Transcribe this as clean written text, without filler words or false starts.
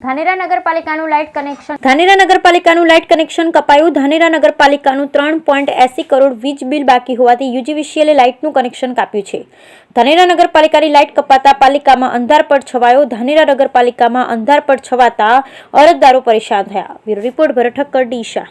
ધાનેરા નગરપાલિકાનું light connection કપાયું. ધાનેરા નગરપાલિકાનું 3.80 કરોડ વીજ બિલ બાકી હોવાથી યુજીવીસીએલે લાઇટનું કનેક્શન કાપ્યું છે. ધાનેરા નગરપાલિકાની લાઇટ કપાતા પાલિકામાં અંધારપટ છવાયો. ધાનેરા નગરપાલિકામાં અંધારપટ છવાતા અરજદારો પરેશાન થયા. બ્યુરો રિપોર્ટ ભરત ઠક્કર, ડીસા.